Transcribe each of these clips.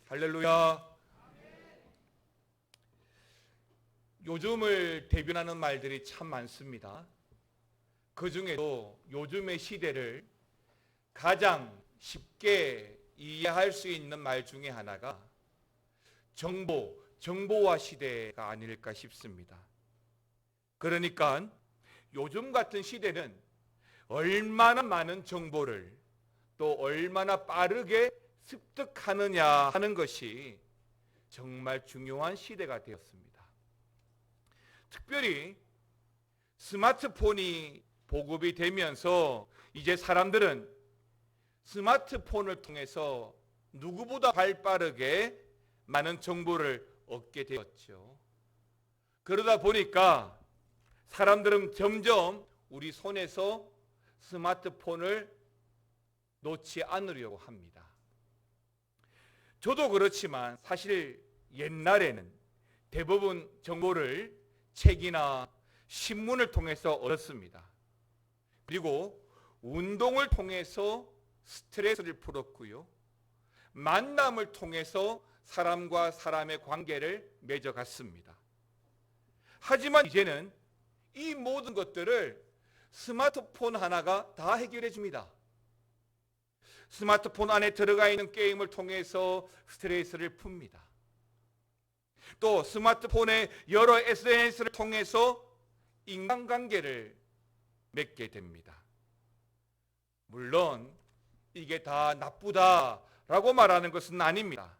할렐루야. 요즘을 대변하는 말들이 참 많습니다. 그 중에도 요즘의 시대를 가장 쉽게 이해할 수 있는 말 중에 하나가 정보화 시대가 아닐까 싶습니다. 그러니까 요즘 같은 시대는 얼마나 많은 정보를 또 얼마나 빠르게 습득하느냐 하는 것이 정말 중요한 시대가 되었습니다. 특별히 스마트폰이 보급이 되면서 이제 사람들은 스마트폰을 통해서 누구보다 발빠르게 많은 정보를 얻게 되었죠. 그러다 보니까 사람들은 점점 우리 손에서 스마트폰을 놓지 않으려고 합니다. 저도 그렇지만 사실 옛날에는 대부분 정보를 책이나 신문을 통해서 얻었습니다. 그리고 운동을 통해서 스트레스를 풀었고요. 만남을 통해서 사람과 사람의 관계를 맺어갔습니다. 하지만 이제는 이 모든 것들을 스마트폰 하나가 다 해결해 줍니다. 스마트폰 안에 들어가 있는 게임을 통해서 스트레스를 풉니다. 또 스마트폰의 여러 SNS를 통해서 인간관계를 맺게 됩니다. 물론 이게 다 나쁘다라고 말하는 것은 아닙니다.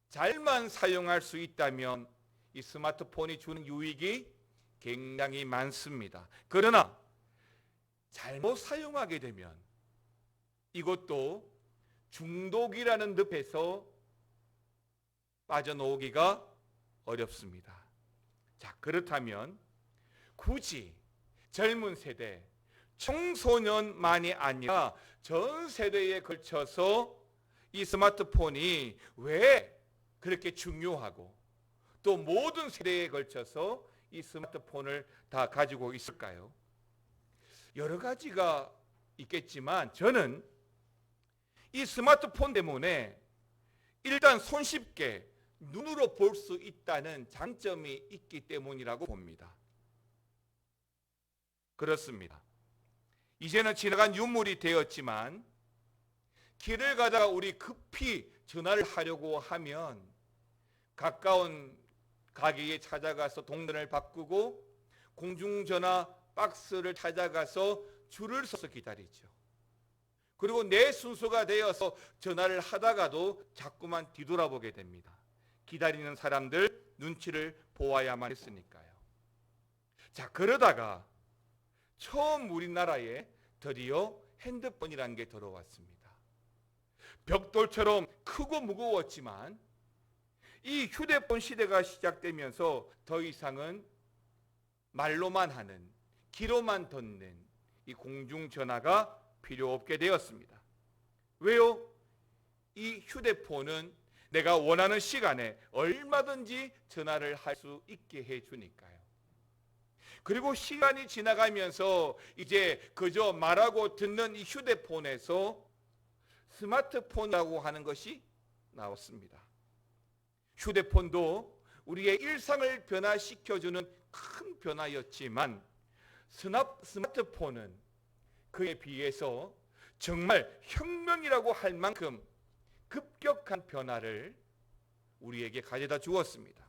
잘만 사용할 수 있다면 이 스마트폰이 주는 유익이 굉장히 많습니다. 그러나 잘못 사용하게 되면 이것도 중독이라는 늪에서 빠져나오기가 어렵습니다. 자, 그렇다면 굳이 젊은 세대, 청소년만이 아니라 전 세대에 걸쳐서 이 스마트폰이 왜 그렇게 중요하고 또 모든 세대에 걸쳐서 이 스마트폰을 다 가지고 있을까요? 여러 가지가 있겠지만 저는 이 스마트폰 때문에 일단 손쉽게 눈으로 볼 수 있다는 장점이 있기 때문이라고 봅니다. 그렇습니다. 이제는 지나간 유물이 되었지만 길을 가다가 우리 급히 전화를 하려고 하면 가까운 가게에 찾아가서 동전을 바꾸고 공중전화 박스를 찾아가서 줄을 서서 기다리죠. 그리고 내 순서가 되어서 전화를 하다가도 자꾸만 뒤돌아보게 됩니다. 기다리는 사람들 눈치를 보아야만 했으니까요. 자, 그러다가 처음 우리나라에 드디어 핸드폰이라는 게 들어왔습니다. 벽돌처럼 크고 무거웠지만 이 휴대폰 시대가 시작되면서 더 이상은 말로만 하는, 귀로만 듣는 이 공중전화가 필요 없게 되었습니다. 왜요? 이 휴대폰은 내가 원하는 시간에 얼마든지 전화를 할 수 있게 해주니까요. 그리고 시간이 지나가면서 이제 그저 말하고 듣는 이 휴대폰에서 스마트폰이라고 하는 것이 나왔습니다. 휴대폰도 우리의 일상을 변화시켜주는 큰 변화였지만 스마트폰은 그에 비해서 정말 혁명이라고 할 만큼 급격한 변화를 우리에게 가져다 주었습니다.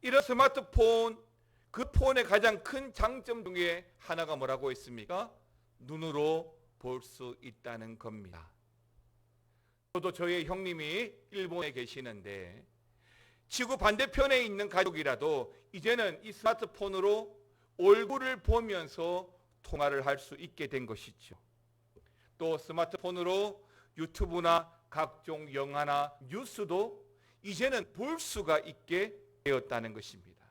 이런 스마트폰, 그 폰의 가장 큰 장점 중에 하나가 뭐라고 했습니까? 눈으로 볼 수 있다는 겁니다. 저도 저의 형님이 일본에 계시는데 지구 반대편에 있는 가족이라도 이제는 이 스마트폰으로 얼굴을 보면서 통화를 할 수 있게 된 것이죠. 또 스마트폰으로 유튜브나 각종 영화나 뉴스도 이제는 볼 수가 있게 되었다는 것입니다.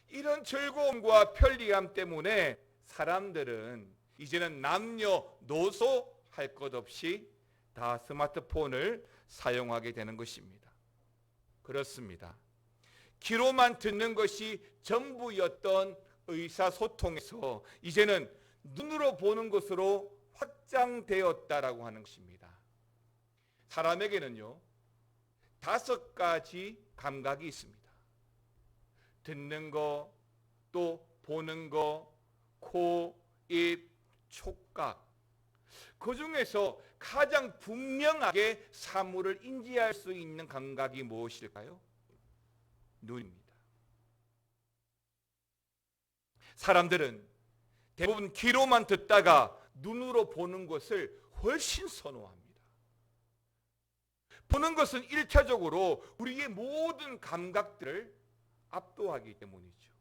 이런 즐거움과 편리함 때문에 사람들은 이제는 남녀노소 할 것 없이 다 스마트폰을 사용하게 되는 것입니다. 그렇습니다. 귀로만 듣는 것이 전부였던 의사소통에서 이제는 눈으로 보는 것으로 확장되었다라고 하는 것입니다. 사람에게는요 5가지 감각이 있습니다. 듣는 거, 또 보는 거, 코, 입, 촉각. 그 중에서 가장 분명하게 사물을 인지할 수 있는 감각이 무엇일까요? 눈입니다. 사람들은 대부분 귀로만 듣다가 눈으로 보는 것을 훨씬 선호합니다. 보는 것은 1차적으로 우리의 모든 감각들을 압도하기 때문이죠.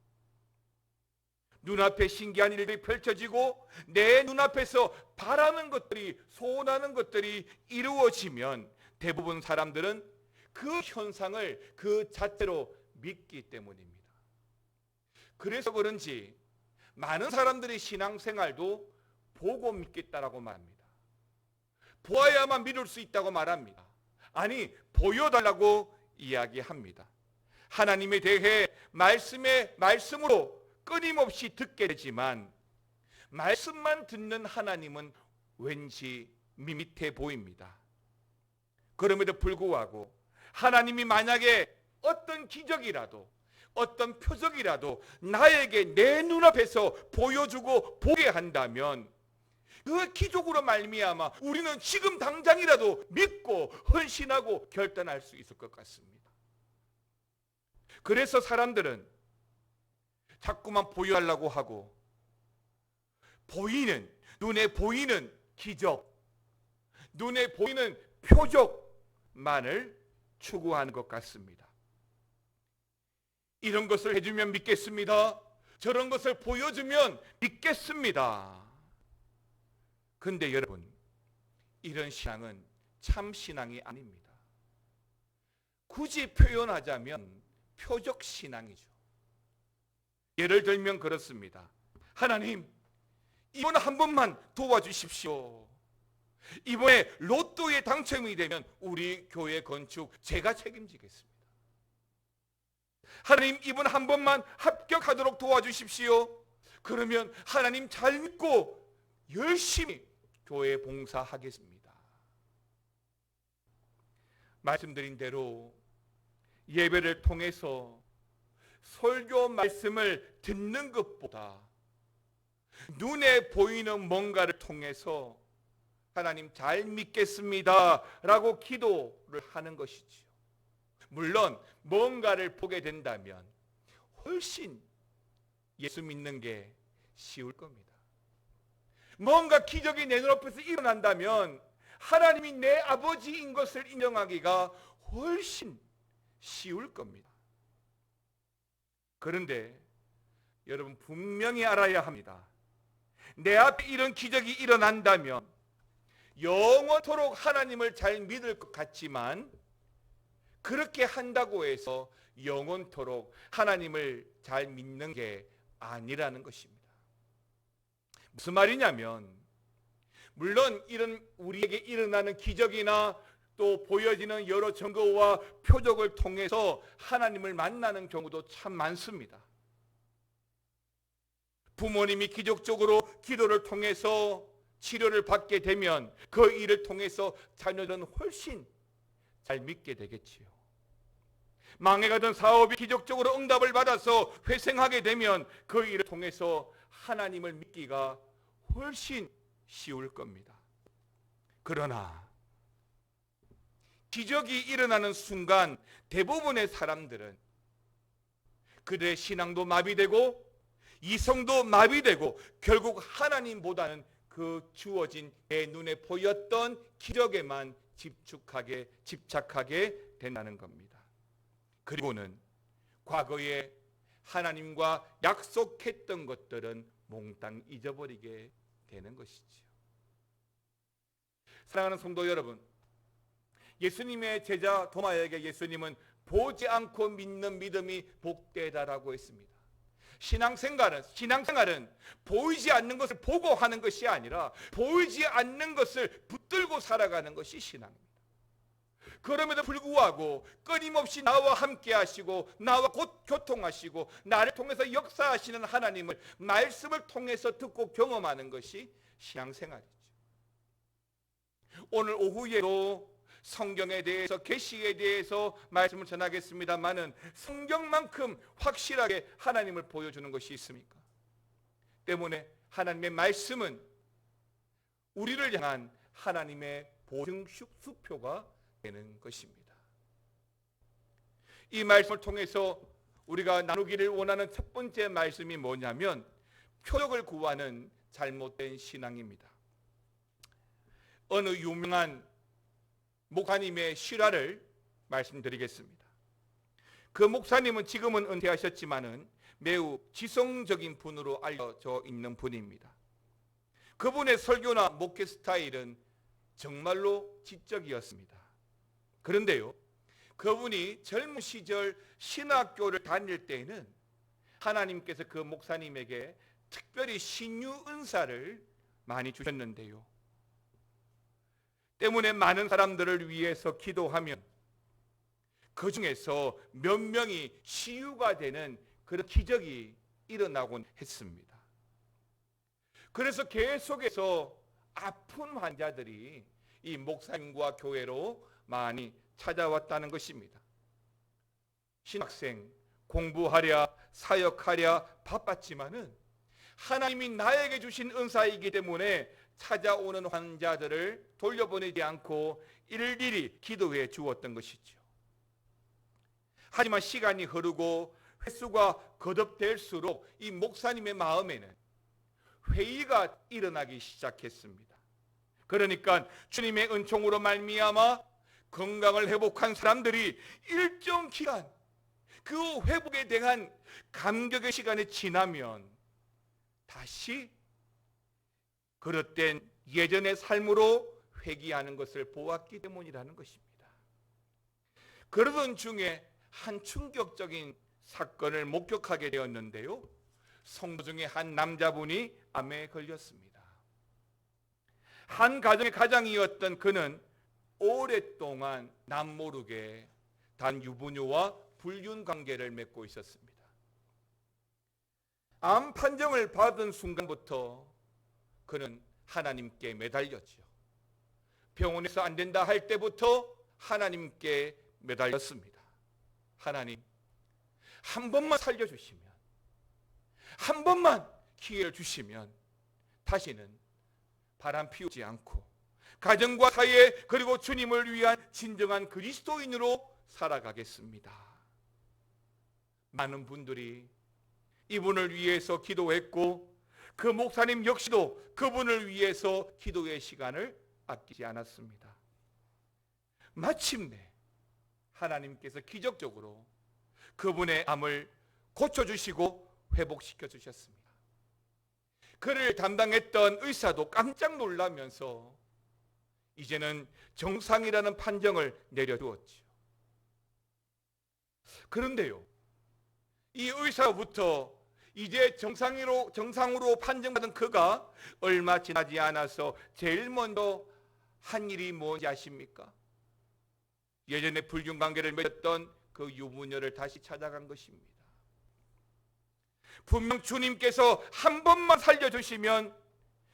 눈앞에 신기한 일들이 펼쳐지고 내 눈앞에서 바라는 것들이, 소원하는 것들이 이루어지면 대부분 사람들은 그 현상을 그 자체로 믿기 때문입니다. 그래서 그런지 많은 사람들이 신앙생활도 보고 믿겠다라고 말합니다. 보아야만 믿을 수 있다고 말합니다. 아니, 보여달라고 이야기합니다. 하나님에 대해 말씀으로 끊임없이 듣게 되지만 말씀만 듣는 하나님은 왠지 밋밋해 보입니다. 그럼에도 불구하고 하나님이 만약에 어떤 기적이라도, 어떤 표적이라도 나에게 내 눈앞에서 보여주고 보게 한다면 그 기적으로 말미암아 우리는 지금 당장이라도 믿고 헌신하고 결단할 수 있을 것 같습니다. 그래서 사람들은 자꾸만 보여하려고 하고 눈에 보이는 기적, 눈에 보이는 표적만을 추구하는 것 같습니다. 이런 것을 해주면 믿겠습니다. 저런 것을 보여주면 믿겠습니다. 근데 여러분, 이런 신앙은 참 신앙이 아닙니다. 굳이 표현하자면 표적 신앙이죠. 예를 들면 그렇습니다. 하나님, 이번 한 번만 도와주십시오. 이번에 로또에 당첨이 되면 우리 교회 건축 제가 책임지겠습니다. 하나님, 이번 한 번만 합격하도록 도와주십시오. 그러면 하나님 잘 믿고 열심히 교회 봉사하겠습니다. 말씀드린 대로 예배를 통해서 설교 말씀을 듣는 것보다 눈에 보이는 뭔가를 통해서 하나님 잘 믿겠습니다 라고 기도를 하는 것이지요. 물론 뭔가를 보게 된다면 훨씬 예수 믿는 게 쉬울 겁니다. 뭔가 기적이 내 눈앞에서 일어난다면 하나님이 내 아버지인 것을 인정하기가 훨씬 쉬울 겁니다. 그런데 여러분 분명히 알아야 합니다. 내 앞에 이런 기적이 일어난다면 영원토록 하나님을 잘 믿을 것 같지만 그렇게 한다고 해서 영원토록 하나님을 잘 믿는 게 아니라는 것입니다. 무슨 말이냐면 물론 이런 우리에게 일어나는 기적이나 또 보여지는 여러 증거와 표적을 통해서 하나님을 만나는 경우도 참 많습니다. 부모님이 기적적으로 기도를 통해서 치료를 받게 되면 그 일을 통해서 자녀들은 훨씬 잘 믿게 되겠지요. 망해가던 사업이 기적적으로 응답을 받아서 회생하게 되면 그 일을 통해서 하나님을 믿기가 훨씬 쉬울 겁니다. 그러나 기적이 일어나는 순간 대부분의 사람들은 그들의 신앙도 마비되고 이성도 마비되고 결국 하나님보다는 그 주어진 내 눈에 보였던 기적에만 집착하게 된다는 겁니다. 그리고는 과거에 하나님과 약속했던 것들은 몽땅 잊어버리게 되는 것이지요. 사랑하는 성도 여러분, 예수님의 제자 도마에게 예수님은 보지 않고 믿는 믿음이 복되다라고 했습니다. 신앙생활은 보이지 않는 것을 보고 하는 것이 아니라 보이지 않는 것을 붙들고 살아가는 것이 신앙입니다. 그럼에도 불구하고 끊임없이 나와 함께 하시고 나와 곧 교통하시고 나를 통해서 역사하시는 하나님을 말씀을 통해서 듣고 경험하는 것이 신앙생활이죠. 오늘 오후에도 성경에 대해서, 계시에 대해서 말씀을 전하겠습니다만은 성경만큼 확실하게 하나님을 보여주는 것이 있습니까? 때문에 하나님의 말씀은 우리를 향한 하나님의 보증수표가 되는 것입니다. 이 말씀을 통해서 우리가 나누기를 원하는 첫 번째 말씀이 뭐냐면 표적을 구하는 잘못된 신앙입니다. 어느 유명한 목사님의 실화를 말씀드리겠습니다. 그 목사님은 지금은 은퇴하셨지만은 매우 지성적인 분으로 알려져 있는 분입니다. 그분의 설교나 목회 스타일은 정말로 지적이었습니다. 그런데요, 그분이 젊은 시절 신학교를 다닐 때에는 하나님께서 그 목사님에게 특별히 신유 은사를 많이 주셨는데요, 때문에 많은 사람들을 위해서 기도하면 그 중에서 몇 명이 치유가 되는 그런 기적이 일어나곤 했습니다. 그래서 계속해서 아픈 환자들이 이 목사님과 교회로 많이 찾아왔다는 것입니다. 신학생, 공부하랴 사역하랴 바빴지만은 하나님이 나에게 주신 은사이기 때문에 찾아오는 환자들을 돌려보내지 않고 일일이 기도해 주었던 것이죠. 하지만 시간이 흐르고 횟수가 거듭될수록 이 목사님의 마음에는 회의가 일어나기 시작했습니다. 그러니까 주님의 은총으로 말미암아 건강을 회복한 사람들이 일정 기간 그 회복에 대한 감격의 시간이 지나면 다시 그릇된 예전의 삶으로 회귀하는 것을 보았기 때문이라는 것입니다. 그러던 중에 한 충격적인 사건을 목격하게 되었는데요, 성도 중에 한 남자분이 암에 걸렸습니다. 한 가정의 가장이었던 그는 오랫동안 남모르게 단유부녀와 불륜 관계를 맺고 있었습니다. 암 판정을 받은 순간부터 그는 하나님께 매달렸죠. 병원에서 안 된다 할 때부터 하나님께 매달렸습니다. 하나님, 한 번만 살려주시면, 한 번만 기회를 주시면 다시는 바람 피우지 않고 가정과 사회 그리고 주님을 위한 진정한 그리스도인으로 살아가겠습니다. 많은 분들이 이분을 위해서 기도했고 그 목사님 역시도 그분을 위해서 기도의 시간을 아끼지 않았습니다. 마침내 하나님께서 기적적으로 그분의 암을 고쳐주시고 회복시켜 주셨습니다. 그를 담당했던 의사도 깜짝 놀라면서 이제는 정상이라는 판정을 내려주었죠. 그런데요, 이 의사로부터 이제 정상으로 판정받은 그가 얼마 지나지 않아서 제일 먼저 한 일이 뭔지 아십니까? 예전에 불륜 관계를 맺었던 그 유부녀를 다시 찾아간 것입니다. 분명 주님께서 한 번만 살려주시면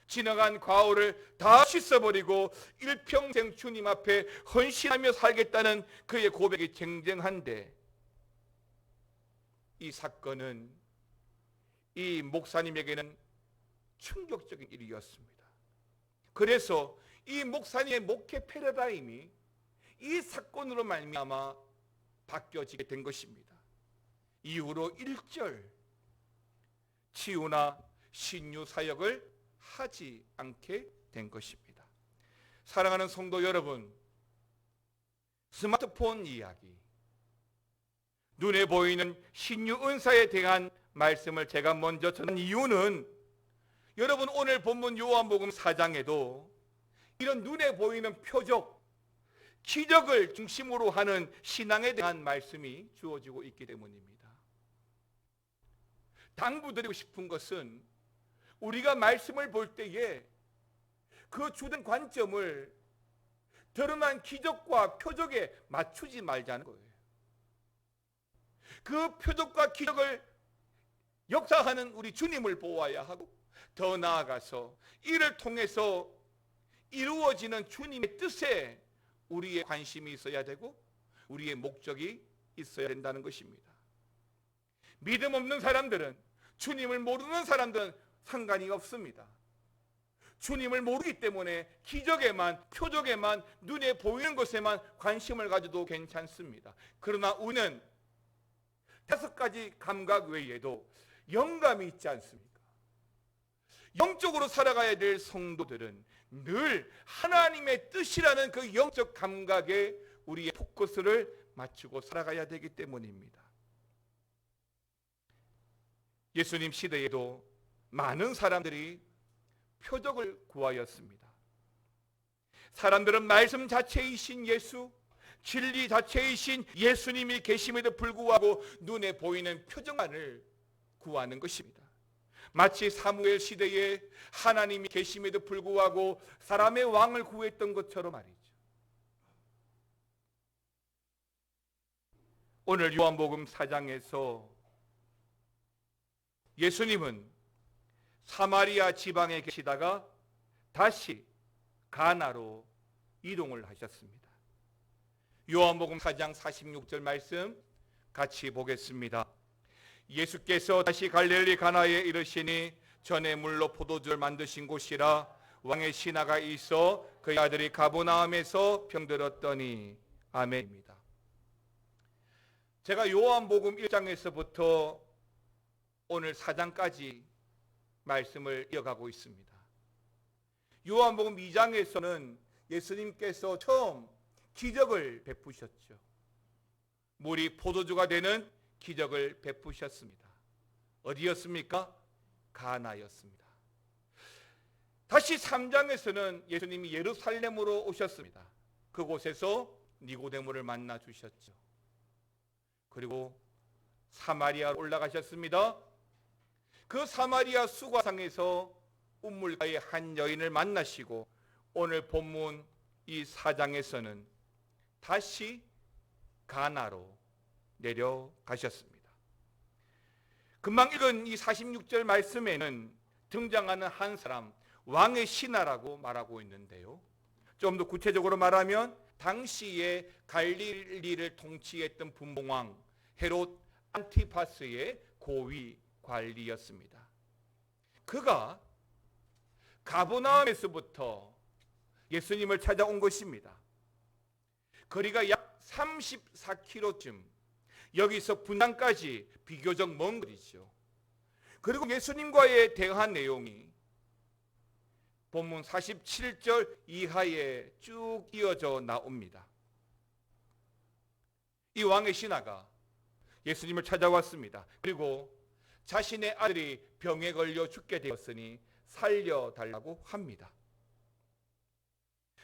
지나간 과오를 다 씻어버리고 일평생 주님 앞에 헌신하며 살겠다는 그의 고백이 쟁쟁한데, 이 사건은 이 목사님에게는 충격적인 일이었습니다. 그래서 이 목사님의 목회 패러다임이 이 사건으로 말미암아 바뀌어지게 된 것입니다. 이후로 일절 치유나 신유 사역을 하지 않게 된 것입니다. 사랑하는 성도 여러분, 스마트폰 이야기, 눈에 보이는 신유 은사에 대한 말씀을 제가 먼저 전한 이유는, 여러분 오늘 본문 요한복음 4장에도 이런 눈에 보이는 표적, 기적을 중심으로 하는 신앙에 대한 말씀이 주어지고 있기 때문입니다. 당부드리고 싶은 것은 우리가 말씀을 볼 때에 그 주된 관점을 드러난 기적과 표적에 맞추지 말자는 거예요. 그 표적과 기적을 역사하는 우리 주님을 보아야 하고, 더 나아가서 이를 통해서 이루어지는 주님의 뜻에 우리의 관심이 있어야 되고 우리의 목적이 있어야 된다는 것입니다. 믿음 없는 사람들은, 주님을 모르는 사람들은 상관이 없습니다. 주님을 모르기 때문에 기적에만, 표적에만, 눈에 보이는 것에만 관심을 가져도 괜찮습니다. 그러나 우리는 5가지 감각 외에도 영감이 있지 않습니까? 영적으로 살아가야 될 성도들은 늘 하나님의 뜻이라는 그 영적 감각에 우리의 포커스를 맞추고 살아가야 되기 때문입니다. 예수님 시대에도 많은 사람들이 표적을 구하였습니다. 사람들은 말씀 자체이신 예수, 진리 자체이신 예수님이 계심에도 불구하고 눈에 보이는 표적만을 구하는 것입니다. 마치 사무엘 시대에 하나님이 계심에도 불구하고 사람의 왕을 구했던 것처럼 말이죠. 오늘 요한복음 4장에서 예수님은 사마리아 지방에 계시다가 다시 가나로 이동을 하셨습니다. 요한복음 4장 46절 말씀 같이 보겠습니다. 예수께서 다시 갈릴리 가나에 이르시니 전에 물로 포도주를 만드신 곳이라 왕의 신하가 있어 그의 아들이 가버나움에서 병들었더니. 아멘입니다. 제가 요한복음 1장에서부터 오늘 4장까지 말씀을 이어가고 있습니다. 요한복음 2장에서는 예수님께서 처음 기적을 베푸셨죠. 물이 포도주가 되는 기적을 베푸셨습니다. 어디였습니까? 가나였습니다. 다시 3장에서는 예수님이 예루살렘으로 오셨습니다. 그곳에서 니고데모를 만나 주셨죠. 그리고 사마리아로 올라가셨습니다. 그 사마리아 수가상에서 운물가의 한 여인을 만나시고 오늘 본문 이 4장에서는 다시 가나로 내려가셨습니다. 금방 읽은 이 46절 말씀에는 등장하는 한 사람, 왕의 신하라고 말하고 있는데요. 좀 더 구체적으로 말하면 당시에 갈릴리를 통치했던 분봉왕 헤롯 안티파스의 고위 관리였습니다. 그가 가버나움에서부터 예수님을 찾아온 것입니다. 거리가 약 34km쯤, 여기서 분당까지 비교적 먼 거리죠. 그리고 예수님과의 대화한 내용이 본문 47절 이하에 쭉 이어져 나옵니다. 이 왕의 신하가 예수님을 찾아왔습니다. 그리고 자신의 아들이 병에 걸려 죽게 되었으니 살려달라고 합니다.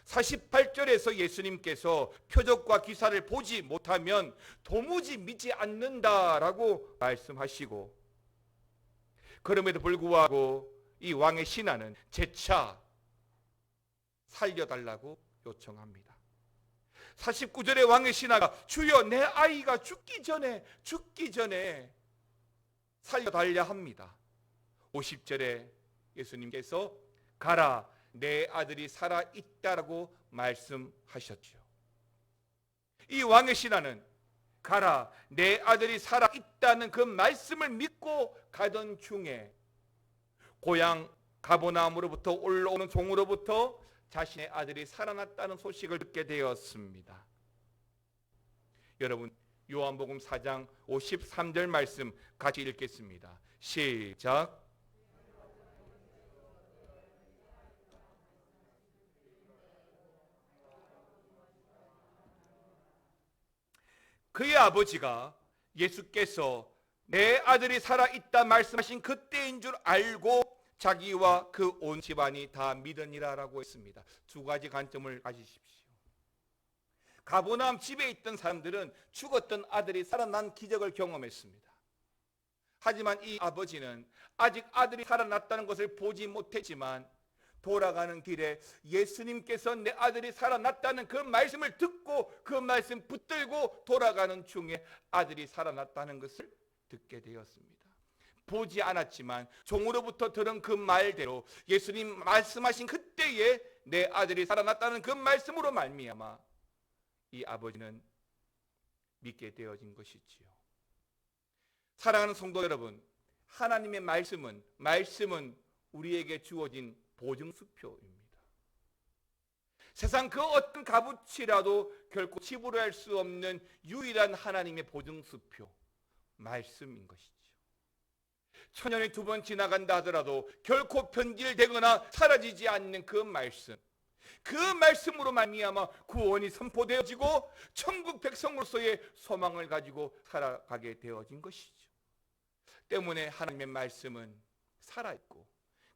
48절에서 예수님께서 표적과 기사를 보지 못하면 도무지 믿지 않는다라고 말씀하시고, 그럼에도 불구하고 이 왕의 신하는 재차 살려달라고 요청합니다. 49절에 왕의 신하가 주여 내 아이가 죽기 전에 살려달라 합니다. 50절에 예수님께서 가라 내 아들이 살아있다라고 말씀하셨죠. 이 왕의 신하는 가라 내 아들이 살아있다는 그 말씀을 믿고 가던 중에 고향 가버나움으로부터 올라오는 종으로부터 자신의 아들이 살아났다는 소식을 듣게 되었습니다. 여러분, 요한복음 4장 53절 말씀 같이 읽겠습니다. 시작. 그의 아버지가 예수께서 내 아들이 살아있다 말씀하신 그때인 줄 알고 자기와 그 온 집안이 다 믿으니라라고 했습니다. 두 가지 관점을 가지십시오. 가버나움 집에 있던 사람들은 죽었던 아들이 살아난 기적을 경험했습니다. 하지만 이 아버지는 아직 아들이 살아났다는 것을 보지 못했지만 돌아가는 길에 예수님께서 내 아들이 살아났다는 그 말씀을 듣고 그 말씀 붙들고 돌아가는 중에 아들이 살아났다는 것을 듣게 되었습니다. 보지 않았지만 종으로부터 들은 그 말대로 예수님 말씀하신 그때에 내 아들이 살아났다는 그 말씀으로 말미암아 이 아버지는 믿게 되어진 것이지요. 사랑하는 성도 여러분, 하나님의 말씀은 우리에게 주어진 보증수표입니다. 세상 그 어떤 값어치라도 결코 지불할 수 없는 유일한 하나님의 보증수표, 말씀인 것이죠. 천년이 2번 지나간다 하더라도 결코 변질되거나 사라지지 않는 그 말씀으로 말미암아 구원이 선포되어지고 천국 백성으로서의 소망을 가지고 살아가게 되어진 것이죠. 때문에 하나님의 말씀은 살아있고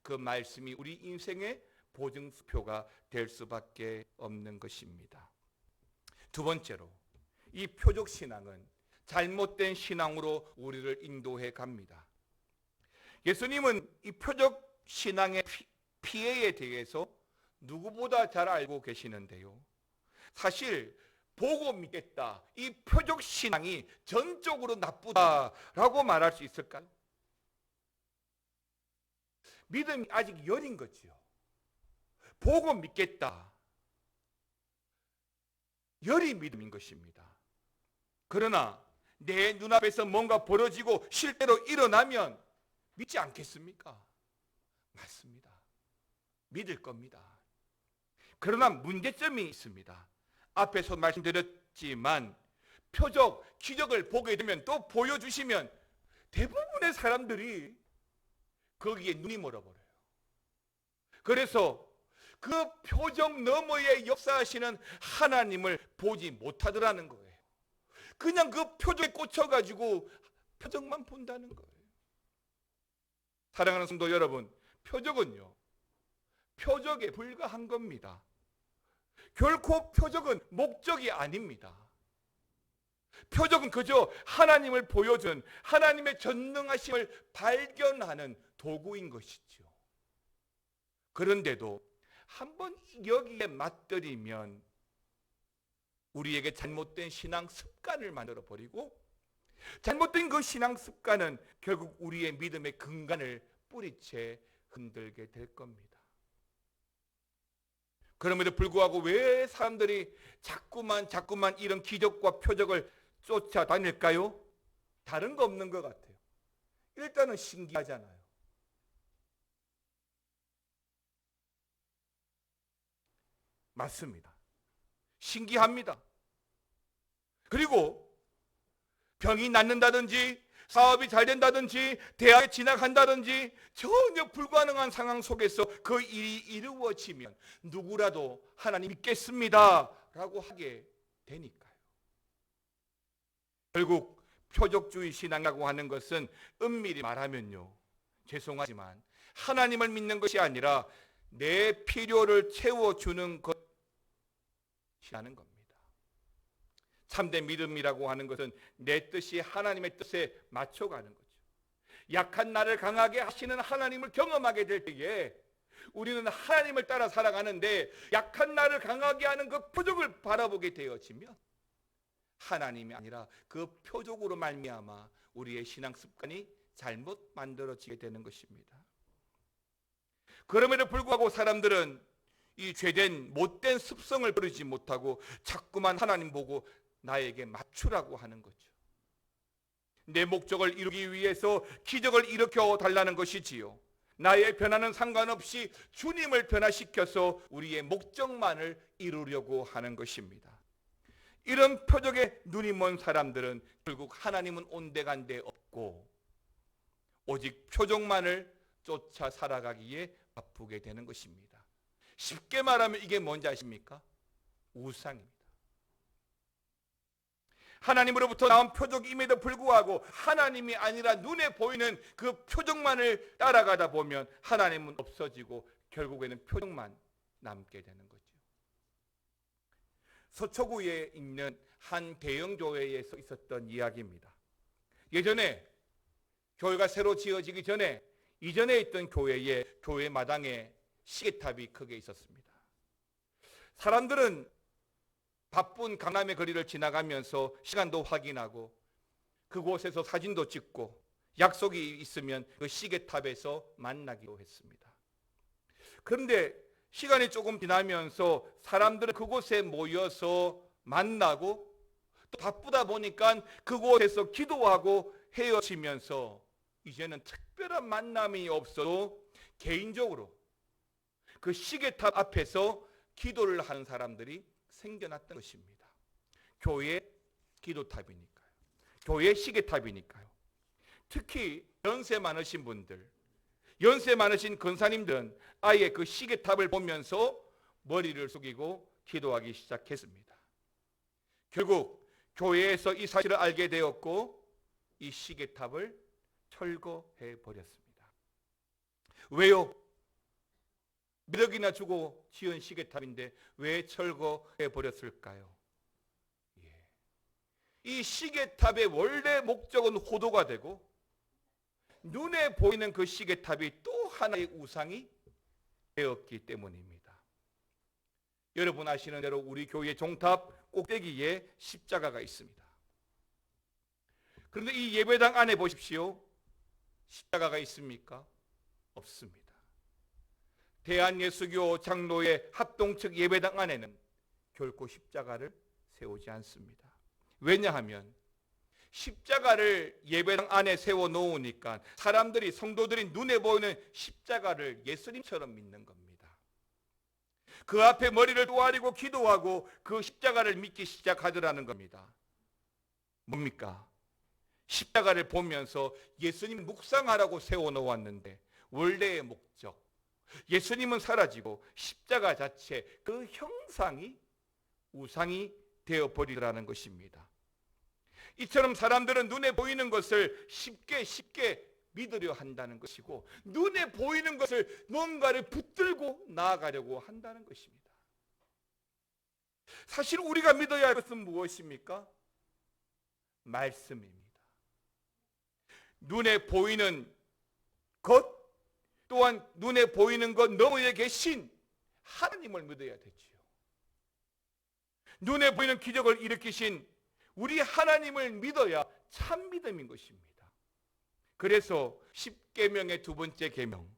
그 말씀이 우리 인생의 보증수표가 될 수밖에 없는 것입니다. 두 번째로, 이 표적신앙은 잘못된 신앙으로 우리를 인도해 갑니다. 예수님은 이 표적신앙의 피해에 대해서 누구보다 잘 알고 계시는데요, 사실 보고 믿겠다, 이 표적신앙이 전적으로 나쁘다라고 말할 수 있을까요? 믿음이 아직 여린 거지요. 보고 믿겠다, 여린 믿음인 것입니다. 그러나 내 눈앞에서 뭔가 벌어지고 실제로 일어나면 믿지 않겠습니까? 맞습니다. 믿을 겁니다. 그러나 문제점이 있습니다. 앞에서 말씀드렸지만 표적, 기적을 보게 되면, 또 보여주시면 대부분의 사람들이 거기에 눈이 멀어버려요. 그래서 그 표적 너머에 역사하시는 하나님을 보지 못하더라는 거예요. 그냥 그 표적에 꽂혀가지고 표적만 본다는 거예요. 사랑하는 성도 여러분, 표적은요, 표적에 불과한 겁니다. 결코 표적은 목적이 아닙니다. 표적은 그저 하나님을 보여준, 하나님의 전능하심을 발견하는 도구인 것이죠. 그런데도 한번 여기에 맞들이면 우리에게 잘못된 신앙 습관을 만들어 버리고, 잘못된 그 신앙 습관은 결국 우리의 믿음의 근간을 뿌리채 흔들게 될 겁니다. 그럼에도 불구하고 왜 사람들이 자꾸만 이런 기적과 표적을 쫓아다닐까요? 다른 거 없는 것 같아요. 일단은 신기하잖아요. 맞습니다. 신기합니다. 그리고 병이 낫는다든지 사업이 잘 된다든지 대학에 진학한다든지 전혀 불가능한 상황 속에서 그 일이 이루어지면 누구라도 하나님 믿겠습니다 라고 하게 되니까요. 결국 표적주의 신앙이라고 하는 것은 엄밀히 말하면요, 죄송하지만 하나님을 믿는 것이 아니라 내 필요를 채워주는 것이라는 겁니다. 참된 믿음이라고 하는 것은 내 뜻이 하나님의 뜻에 맞춰가는 거죠. 약한 나를 강하게 하시는 하나님을 경험하게 될 때에 우리는 하나님을 따라 살아가는데, 약한 나를 강하게 하는 그 표적을 바라보게 되어지면 하나님이 아니라 그 표적으로 말미암아 우리의 신앙 습관이 잘못 만들어지게 되는 것입니다. 그럼에도 불구하고 사람들은 이 죄된 못된 습성을 버리지 못하고 자꾸만 하나님 보고 나에게 맞추라고 하는 거죠. 내 목적을 이루기 위해서 기적을 일으켜 달라는 것이지요. 나의 변화는 상관없이 주님을 변화시켜서 우리의 목적만을 이루려고 하는 것입니다. 이런 표적에 눈이 먼 사람들은 결국 하나님은 온데간데 없고 오직 표적만을 쫓아 살아가기에 바쁘게 되는 것입니다. 쉽게 말하면 이게 뭔지 아십니까? 우상입니다. 하나님으로부터 나온 표적임에도 불구하고 하나님이 아니라 눈에 보이는 그 표적만을 따라가다 보면 하나님은 없어지고 결국에는 표적만 남게 되는 거죠. 서초구에 있는 한 대형 교회에서 있었던 이야기입니다. 예전에 교회가 새로 지어지기 전에 이전에 있던 교회에 교회 마당에 시계탑이 크게 있었습니다. 사람들은 바쁜 강남의 거리를 지나가면서 시간도 확인하고 그곳에서 사진도 찍고 약속이 있으면 그 시계탑에서 만나기로 했습니다. 그런데 시간이 조금 지나면서 사람들은 그곳에 모여서 만나고 또 바쁘다 보니까 그곳에서 기도하고 헤어지면서 이제는 특별한 만남이 없어도 개인적으로 그 시계탑 앞에서 기도를 하는 사람들이 생겨났던 것입니다. 교회 기도탑이니까요. 교회 시계탑이니까요. 특히 연세 많으신 분들, 연세 많으신 권사님들은 아예 그 시계탑을 보면서 머리를 숙이고 기도하기 시작했습니다. 결국 교회에서 이 사실을 알게 되었고 이 시계탑을 철거해 버렸습니다. 왜요? 몇 억이나 주고 지은 시계탑인데 왜 철거해 버렸을까요? 이 시계탑의 원래 목적은 호도가 되고 눈에 보이는 그 시계탑이 또 하나의 우상이 되었기 때문입니다. 여러분 아시는 대로 우리 교회 종탑 꼭대기에 십자가가 있습니다. 그런데 이 예배당 안에 보십시오. 십자가가 있습니까? 없습니다. 대한예수교 장로의 합동측 예배당 안에는 결코 십자가를 세우지 않습니다. 왜냐하면 십자가를 예배당 안에 세워 놓으니까 사람들이, 성도들이 눈에 보이는 십자가를 예수님처럼 믿는 겁니다. 그 앞에 머리를 쪼아리고 기도하고 그 십자가를 믿기 시작하더라는 겁니다. 뭡니까? 십자가를 보면서 예수님 묵상하라고 세워 놓았는데 원래의 목적, 예수님은 사라지고 십자가 자체 그 형상이 우상이 되어버리더라는 것입니다. 이처럼 사람들은 눈에 보이는 것을 쉽게 믿으려 한다는 것이고 눈에 보이는 것을 뭔가를 붙들고 나아가려고 한다는 것입니다. 사실 우리가 믿어야 할 것은 무엇입니까? 말씀입니다. 눈에 보이는 것 또한 눈에 보이는 것 너머에 계신 하나님을 믿어야 되지요. 눈에 보이는 기적을 일으키신 우리 하나님을 믿어야 참 믿음인 것입니다. 그래서 10계명의 두 번째 계명,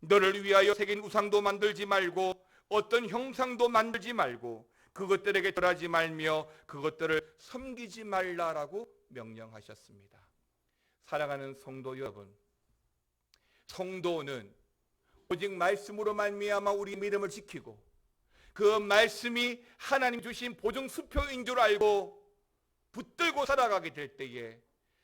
너를 위하여 새긴 우상도 만들지 말고 어떤 형상도 만들지 말고 그것들에게 절하지 말며 그것들을 섬기지 말라라고 명령하셨습니다. 사랑하는 성도 여러분, 성도는 오직 말씀으로 말미암아 우리 믿음을 지키고 그 말씀이 하나님 주신 보증수표인 줄 알고 붙들고 살아가게 될 때에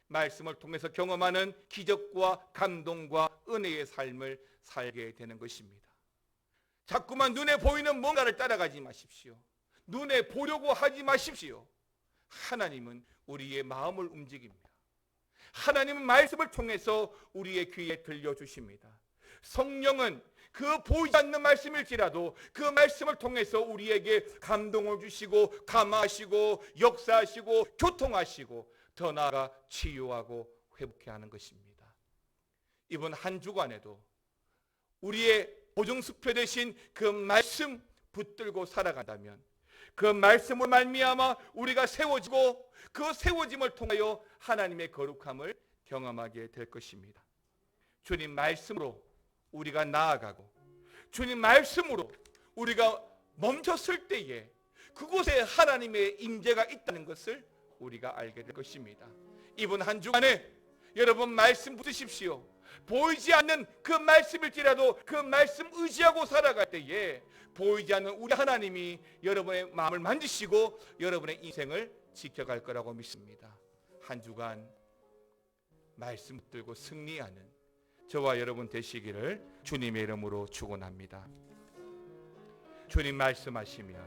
말씀을 통해서 경험하는 기적과 감동과 은혜의 삶을 살게 되는 것입니다. 자꾸만 눈에 보이는 뭔가를 따라가지 마십시오. 눈에 보려고 하지 마십시오. 하나님은 우리의 마음을 움직입니다. 하나님은 말씀을 통해서 우리의 귀에 들려주십니다. 성령은 그 보이지 않는 말씀일지라도 그 말씀을 통해서 우리에게 감동을 주시고 감화하시고 역사하시고 교통하시고 더 나아가 치유하고 회복케 하는 것입니다. 이번 한 주간에도 우리의 보증수표 되신 그 말씀 붙들고 살아간다면 그 말씀으로 말미암아 우리가 세워지고 그 세워짐을 통하여 하나님의 거룩함을 경험하게 될 것입니다. 주님 말씀으로 우리가 나아가고 주님 말씀으로 우리가 멈췄을 때에 그곳에 하나님의 임재가 있다는 것을 우리가 알게 될 것입니다. 이번 한 주간에 여러분 말씀 붙드십시오. 보이지 않는 그 말씀일지라도 그 말씀 의지하고 살아갈 때에 보이지 않는 우리 하나님이 여러분의 마음을 만지시고 여러분의 인생을 지켜갈 거라고 믿습니다. 한 주간 말씀 붙들고 승리하는 저와 여러분 되시기를 주님의 이름으로 축원합니다. 주님 말씀하시면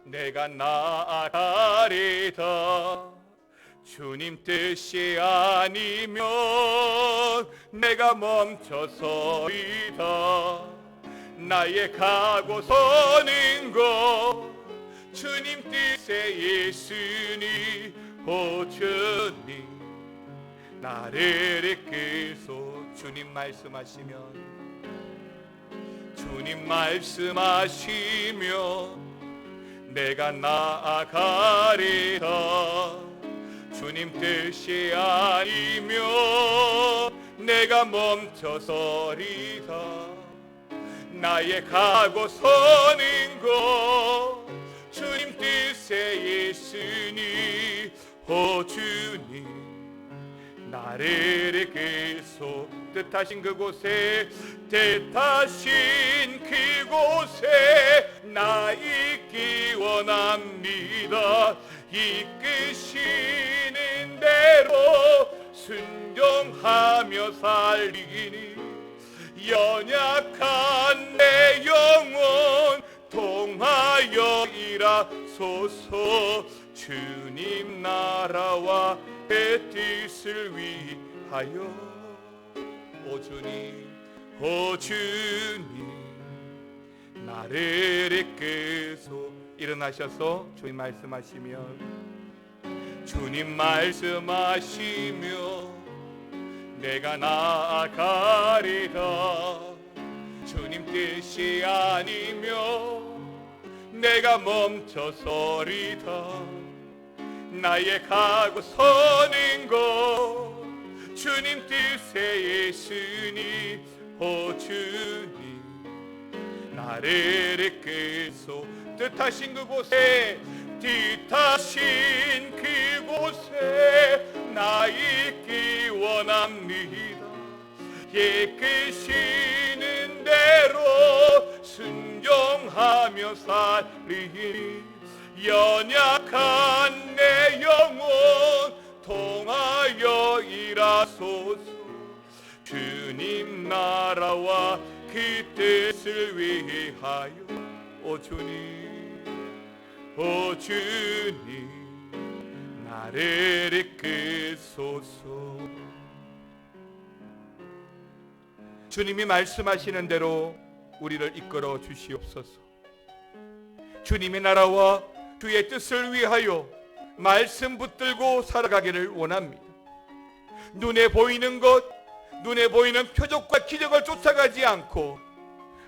내가 나아가리다. 주님 뜻이 아니면 내가 멈춰서리다. 나의 가고 서는 것 주님 뜻에 있으니 오 주님 나를 이끌소. 주님 말씀하시면 내가 나아가리다. 주님 뜻이 아니면 내가 멈춰서리다. 나의 가고 서는 것 주님 뜻에 있으니 오 주님 나를 계속 뜻하신 그곳에 뜻하신 그곳에 나 있기 원합니다. 이끄시는 대로 순종하며 살리니 연약한 내 영혼 통하여 일하소서. 주님 나라와 그 뜻을 위하여 오 주님 오 주님 나를 이끄소. 일어나셔서 주님 말씀하시면 주님 말씀하시며 내가 나아가리라. 주님 뜻이 아니며 내가 멈춰서리다. 나의 가고 서는 것 주님 뜻에 있으니 오 주님 나를 이끄소. 뜻하신 그곳에 뜻하신 그곳에 나 있기 원합니다. 이끄시는 대로 순종하며 살리니 연약한 내 영혼 통하여 일하소서. 주님 나라와 그 뜻을 위하여 오 주님 오 주님 나를 이끄소서. 주님이 말씀하시는 대로 우리를 이끌어 주시옵소서. 주님의 나라와 주의 뜻을 위하여 말씀 붙들고 살아가기를 원합니다. 눈에 보이는 것, 눈에 보이는 표적과 기적을 쫓아가지 않고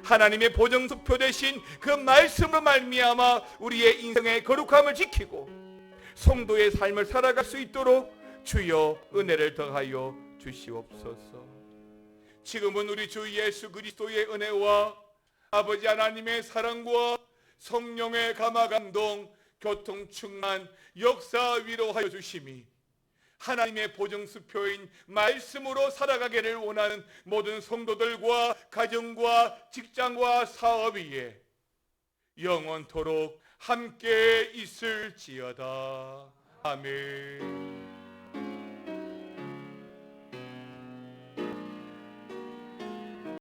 하나님의 보증수표 되신 그 말씀으로 말미암아 우리의 인생의 거룩함을 지키고 성도의 삶을 살아갈 수 있도록 주여 은혜를 더하여 주시옵소서. 지금은 우리 주 예수 그리스도의 은혜와 아버지 하나님의 사랑과 성령의 감화감동 교통 충만 역사 위로하여 주심이 하나님의 보증수표인 말씀으로 살아가기를 원하는 모든 성도들과 가정과 직장과 사업 위에 영원토록 함께 있을지어다. 아멘.